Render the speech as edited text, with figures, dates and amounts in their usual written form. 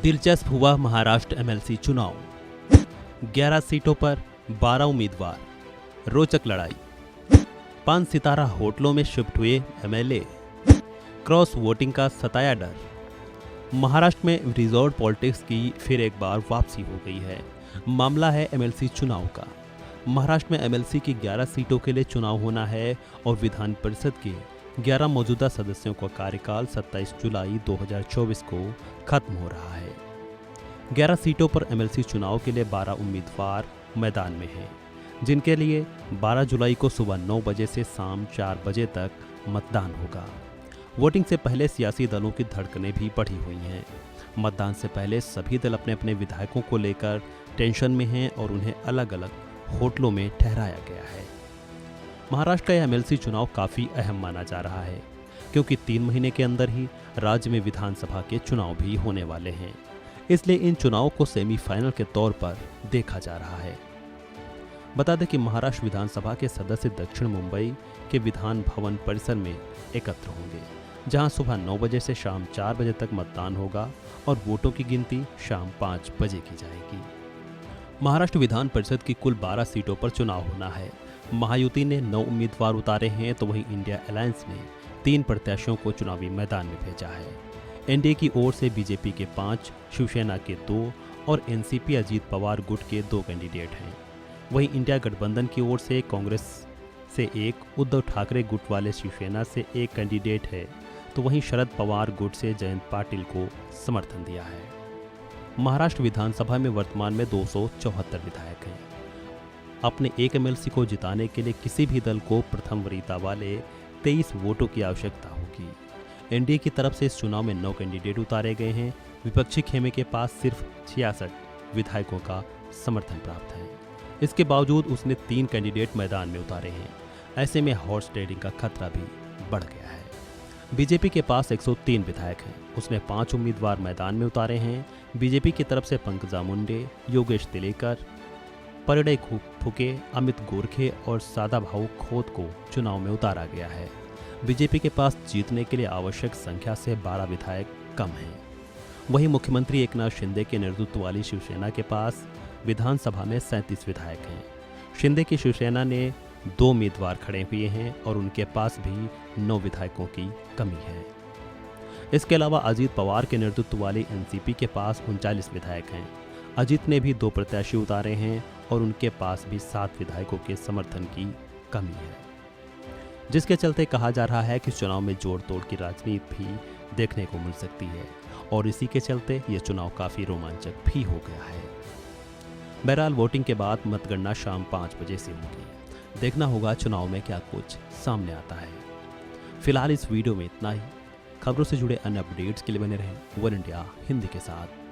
दिलचस्प हुआ महाराष्ट्र एमएलसी चुनाव। 11 सीटों पर 12 उम्मीदवार, रोचक लड़ाई। 5 सितारा होटलों में शिफ्ट हुए एमएलए, क्रॉस वोटिंग का सताया डर। महाराष्ट्र में रिजॉर्ट पॉलिटिक्स की फिर एक बार वापसी हो गई है। मामला है एमएलसी चुनाव का। महाराष्ट्र में एमएलसी की 11 सीटों के लिए चुनाव होना है और विधान परिषद के 11 मौजूदा सदस्यों का कार्यकाल 27 जुलाई 2024 को खत्म हो रहा है। 11 सीटों पर एमएलसी चुनाव के लिए 12 उम्मीदवार मैदान में हैं, जिनके लिए 12 जुलाई को सुबह 9 बजे से शाम 4 बजे तक मतदान होगा। वोटिंग से पहले सियासी दलों की धड़कनें भी बढ़ी हुई हैं। मतदान से पहले सभी दल अपने अपने विधायकों को लेकर टेंशन में हैं और उन्हें अलग अलग होटलों में ठहराया गया है। महाराष्ट्र का यह एमएलसी चुनाव काफ़ी अहम माना जा रहा है, क्योंकि 3 महीने के अंदर ही राज्य में विधानसभा के चुनाव भी होने वाले हैं। इसलिए इन चुनावों को सेमीफाइनल के तौर पर देखा जा रहा है। बता दें कि महाराष्ट्र विधानसभा के सदस्य दक्षिण मुंबई के विधान भवन परिसर में एकत्र होंगे, जहां सुबह 9 बजे से शाम 4 बजे तक मतदान होगा और वोटों की गिनती शाम 5 बजे की जाएगी। महाराष्ट्र विधान परिषद की कुल 12 सीटों पर चुनाव होना है। महायुति ने 9 उम्मीदवार उतारे हैं, तो वहीं इंडिया अलायंस ने 3 प्रत्याशियों को चुनावी मैदान में भेजा है। एनडीए की ओर से बीजेपी के 5, शिवसेना के 2 और एनसीपी अजीत पवार गुट के 2 कैंडिडेट हैं। वहीं इंडिया गठबंधन की ओर से कांग्रेस से 1, उद्धव ठाकरे गुट वाले शिवसेना से 1 कैंडिडेट है, तो वहीं शरद पवार गुट से जयंत पाटिल को समर्थन दिया है। महाराष्ट्र विधानसभा में वर्तमान में 274 विधायक हैं। अपने एक एमएलसी को जिताने के लिए किसी भी दल को प्रथम वरीयता वाले 23 वोटों की आवश्यकता होगी। एनडीए की तरफ से इस चुनाव में 9 कैंडिडेट उतारे गए हैं। विपक्षी खेमे के पास सिर्फ 66 विधायकों का समर्थन प्राप्त है। इसके बावजूद उसने 3 कैंडिडेट मैदान में उतारे हैं। ऐसे में हॉर्स ट्रेडिंग का खतरा भी बढ़ गया है। बीजेपी के पास 103 विधायक हैं। उसने 5 उम्मीदवार मैदान में उतारे हैं। बीजेपी की तरफ से पंकजा मुंडे, योगेश तिलेकर, परिणय फुके, अमित गोरखे और सदाभाऊ खोत को चुनाव में उतारा गया है। बीजेपी के पास जीतने के लिए आवश्यक संख्या से 12 विधायक कम हैं। वहीं मुख्यमंत्री एकनाथ शिंदे के नेतृत्व वाली शिवसेना के पास विधानसभा में 37 विधायक हैं। शिंदे की शिवसेना ने 2 उम्मीदवार खड़े हुए हैं और उनके पास भी 9 विधायकों की कमी है। इसके अलावा अजीत पवार के नेतृत्व वाली एनसीपी के पास 39 विधायक हैं। अजीत ने भी 2 प्रत्याशी उतारे हैं और उनके पास भी 7 विधायकों के समर्थन की कमी है, जिसके चलते कहा जा रहा है कि चुनाव में जोड़ तोड़ की राजनीति भी देखने को मिल सकती है और इसी के चलते यह चुनाव काफ़ी रोमांचक भी हो गया है। बहरहाल वोटिंग के बाद मतगणना शाम 5 बजे से होगी। देखना होगा चुनाव में क्या कुछ सामने आता है। फिलहाल इस वीडियो में इतना ही। खबरों से जुड़े अन्य अपडेट्स के लिए बने रहें वन इंडिया हिंदी के साथ।